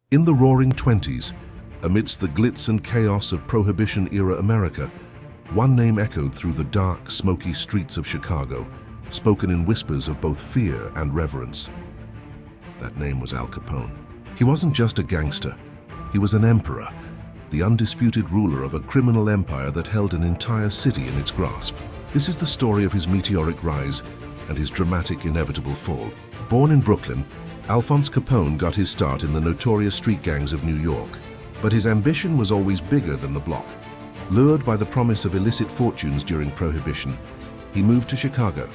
In the roaring 20s, amidst the glitz and chaos of Prohibition-era America, one name echoed through the dark, smoky streets of Chicago, spoken in whispers of both fear and reverence. That name was Al Capone. He wasn't just a gangster. He was an emperor, the undisputed ruler of a criminal empire that held an entire city in its grasp. This is the story of his meteoric rise and his dramatic, inevitable fall. Born in Brooklyn, Alphonse Capone got his start in the notorious street gangs of New York. But his ambition was always bigger than the block. Lured by the promise of illicit fortunes during Prohibition, he moved to Chicago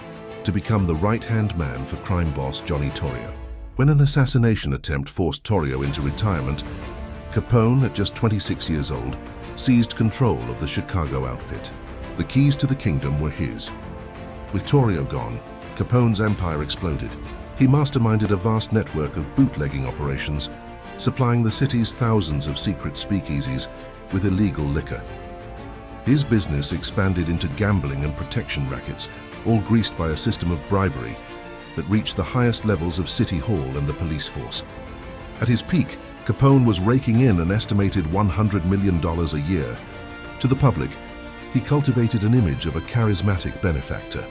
to become the right-hand man for crime boss Johnny Torrio. When an assassination attempt forced Torrio into retirement, Capone, at just 26 years old, seized control of the Chicago outfit. The keys to the kingdom were his. With Torrio gone, Capone's empire exploded. He masterminded a vast network of bootlegging operations, supplying the city's thousands of secret speakeasies with illegal liquor. His business expanded into gambling and protection rackets, all greased by a system of bribery that reached the highest levels of City Hall and the police force. At his peak, Capone was raking in an estimated $100 million a year. To the public, he cultivated an image of a charismatic benefactor.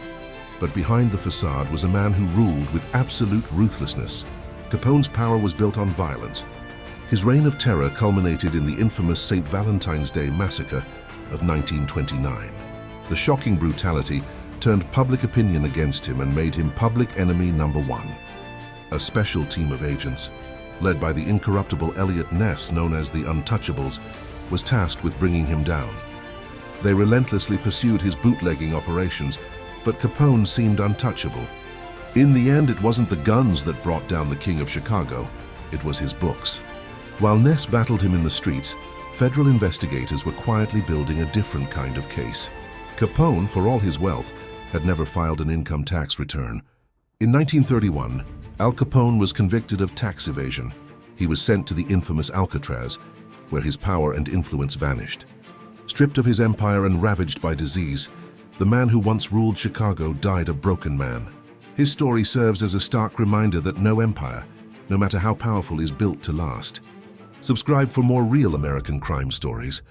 But behind the facade was a man who ruled with absolute ruthlessness. Capone's power was built on violence. His reign of terror culminated in the infamous St. Valentine's Day massacre of 1929. The shocking brutality turned public opinion against him and made him public enemy number one. A special team of agents, led by the incorruptible Eliot Ness, known as the Untouchables, was tasked with bringing him down. They relentlessly pursued his bootlegging operations, but Capone seemed untouchable. In the end, it wasn't the guns that brought down the King of Chicago, it was his books. While Ness battled him in the streets, federal investigators were quietly building a different kind of case. Capone, for all his wealth, had never filed an income tax return. In 1931, Al Capone was convicted of tax evasion. He was sent to the infamous Alcatraz, where his power and influence vanished. Stripped of his empire and ravaged by disease, the man who once ruled Chicago died a broken man. His story serves as a stark reminder that no empire, no matter how powerful, is built to last. Subscribe for more real American crime stories